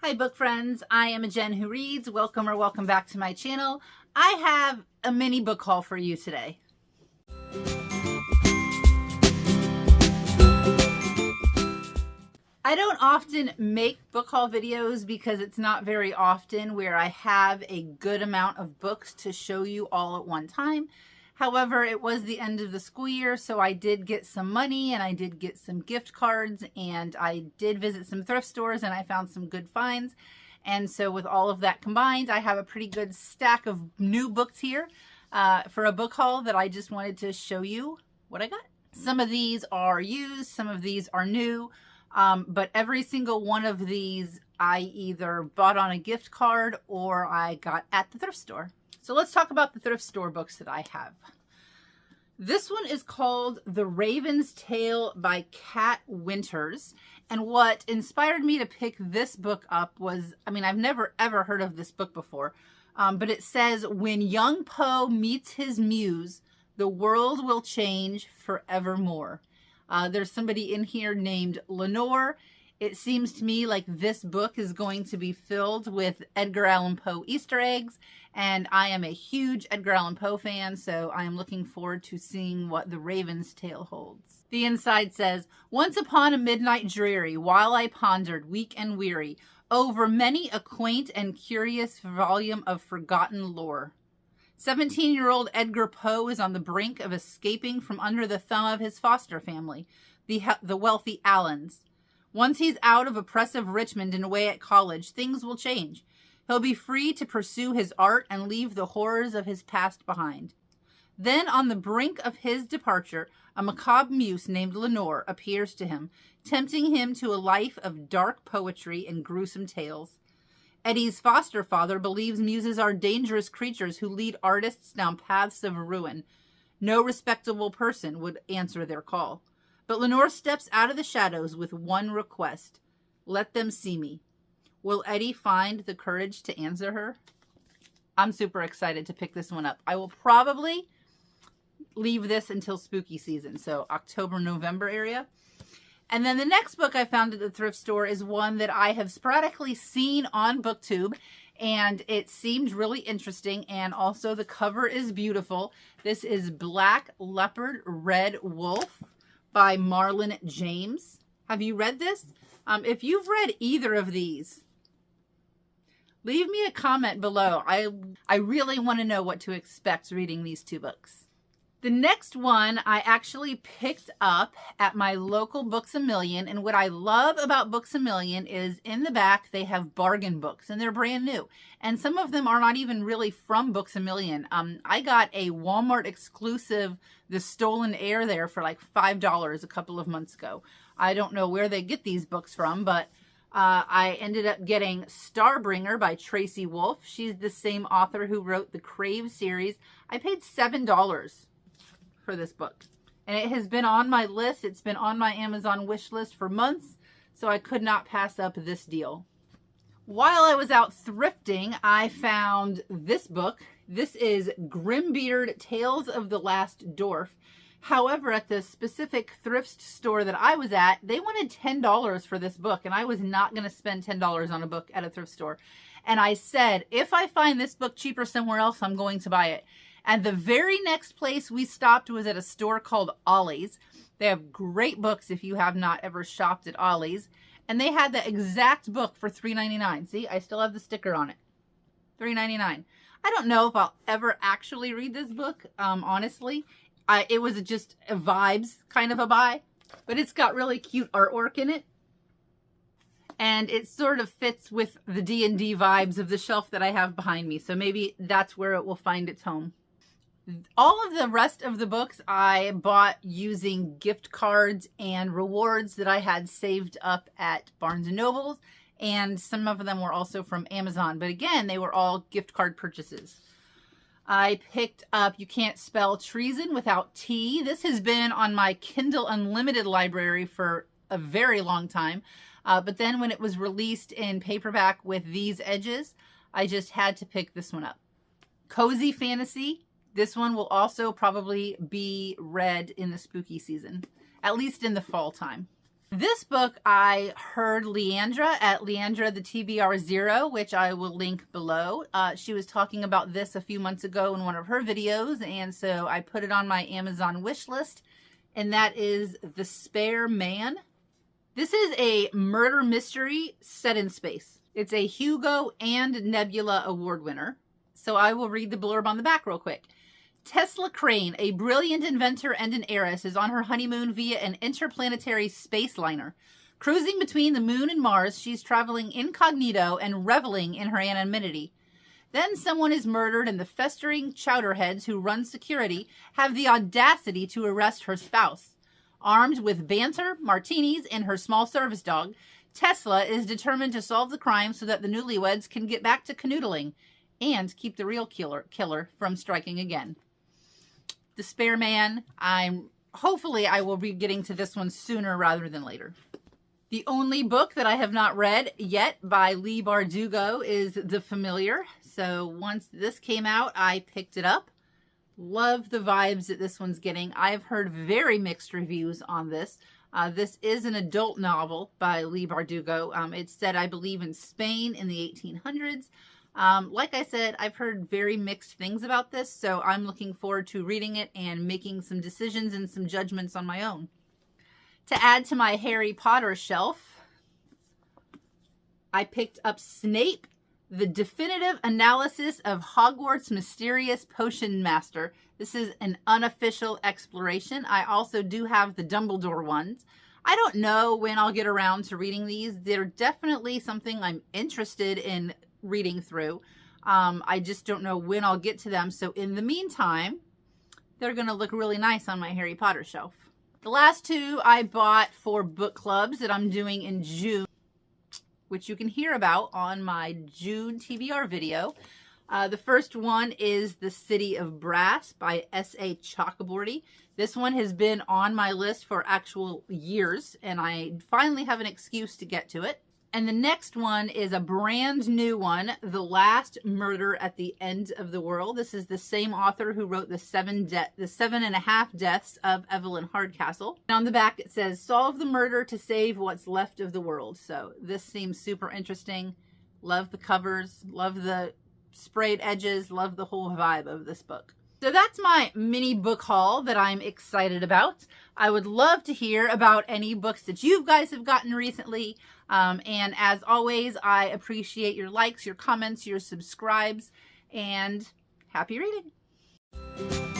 Hi book friends, I am a Jen who reads. Welcome or welcome back to my channel. I have a mini book haul for you today. I don't often make book haul videos because it's not very often where I have a good amount of books to show you all at one time. However, it was the end of the school year, so I did get some money and I did get some gift cards and I did visit some thrift stores and I found some good finds. And so with all of that combined, I have a pretty good stack of new books here for a book haul that I just wanted to show you what I got. Some of these are used, some of these are new, but every single one of these I either bought on a gift card or I got at the thrift store. So let's talk about the thrift store books that I have. This one is called The Raven's Tale by Kat Winters. And what inspired me to pick this book up was, I've never ever heard of this book before, but it says, when young Poe meets his muse, the world will change forevermore. There's somebody in here named Lenore. It seems to me like this book is going to be filled with Edgar Allan Poe Easter eggs, and I am a huge Edgar Allan Poe fan, so I am looking forward to seeing what The Raven's Tale holds. The inside says, once upon a midnight dreary, while I pondered, weak and weary, over many a quaint and curious volume of forgotten lore. 17-year-old Edgar Poe is on the brink of escaping from under the thumb of his foster family, the wealthy Allens. Once he's out of oppressive Richmond and away at college, things will change. He'll be free to pursue his art and leave the horrors of his past behind. Then, on the brink of his departure, a macabre muse named Lenore appears to him, tempting him to a life of dark poetry and gruesome tales. Eddie's foster father believes muses are dangerous creatures who lead artists down paths of ruin. No respectable person would answer their call. But Lenore steps out of the shadows with one request. Let them see me. Will Eddie find the courage to answer her? I'm super excited to pick this one up. I will probably leave this until spooky season, so October, November area. And then the next book I found at the thrift store is one that I have sporadically seen on Booktube, and it seemed really interesting, and also the cover is beautiful. This is Black Leopard Red Wolf by Marlon James. Have you read this? If you've read either of these, leave me a comment below. I really want to know what to expect reading these two books. The next one I actually picked up at my local Books A Million, and what I love about Books A Million is in the back they have bargain books, and they're brand new. And some of them are not even really from Books A Million. I got a Walmart exclusive, The Stolen Heir, there for like $5 a couple of months ago. I don't know where they get these books from, but I ended up getting Starbringer by Tracy Wolff. She's the same author who wrote the Crave series. I paid $7 for this book, and it has been on my list. It's been on my Amazon wish list for months, so I could not pass up this deal. While I was out thrifting, I found this book. This is Grimbeard Tales of the Last Dwarf. However, at the specific thrift store that I was at, they wanted $10 for this book, and I was not going to spend $10 on a book at a thrift store. And I said, if I find this book cheaper somewhere else, I'm going to buy it. And the very next place we stopped was at a store called Ollie's. They have great books if you have not ever shopped at Ollie's. And they had the exact book for $3.99. See, I still have the sticker on it. $3.99. I don't know if I'll ever actually read this book, honestly. It was just a vibes kind of a buy. But it's got really cute artwork in it. And it sort of fits with the D&D vibes of the shelf that I have behind me. So maybe that's where it will find its home. All of the rest of the books I bought using gift cards and rewards that I had saved up at Barnes & Noble's, and some of them were also from Amazon, but again, they were all gift card purchases. I picked up You Can't Spell Treason Without T. This has been on my Kindle Unlimited library for a very long time, but then when it was released in paperback with these edges, I just had to pick this one up. Cozy Fantasy. This one will also probably be read in the spooky season, at least in the fall time. This book I heard Leandra at Leandra the TBR Zero, which I will link below. She was talking about this a few months ago in one of her videos, and so I put it on my Amazon wish list, and that is The Spare Man. This is a murder mystery set in space. It's a Hugo and Nebula Award winner. So I will read the blurb on the back real quick. Tesla Crane, a brilliant inventor and an heiress, is on her honeymoon via an interplanetary space liner. Cruising between the moon and Mars, she's traveling incognito and reveling in her anonymity. Then someone is murdered, and the festering chowderheads who run security have the audacity to arrest her spouse. Armed with banter, martinis, and her small service dog, Tesla is determined to solve the crime so that the newlyweds can get back to canoodling and keep the real killer from striking again. The Spare Man. Hopefully I will be getting to this one sooner rather than later. The only book that I have not read yet by Leigh Bardugo is The Familiar. So once this came out, I picked it up. Love the vibes that this one's getting. I've heard very mixed reviews on this. This is an adult novel by Leigh Bardugo. It's set, I believe, in Spain in the 1800s. Like I said, I've heard very mixed things about this, so I'm looking forward to reading it and making some decisions and some judgments on my own. To add to my Harry Potter shelf, I picked up Snape, The Definitive Analysis of Hogwarts' Mysterious Potion Master. This is an unofficial exploration. I also do have the Dumbledore ones. I don't know when I'll get around to reading these. They're definitely something I'm interested in reading through. I just don't know when I'll get to them. So in the meantime, they're going to look really nice on my Harry Potter shelf. The last two I bought for book clubs that I'm doing in June, which you can hear about on my June TBR video. The first one is The City of Brass by S.A. Chakraborty. This one has been on my list for actual years, and I finally have an excuse to get to it. And the next one is a brand new one, The Last Murder at the End of the World. This is the same author who wrote the 7.5 Deaths of Evelyn Hardcastle. And on the back it says, solve the murder to save what's left of the world. So this seems super interesting. Love the covers, love the sprayed edges, love the whole vibe of this book. So that's my mini book haul that I'm excited about. I would love to hear about any books that you guys have gotten recently. And as always, I appreciate your likes, your comments, your subscribes, and happy reading.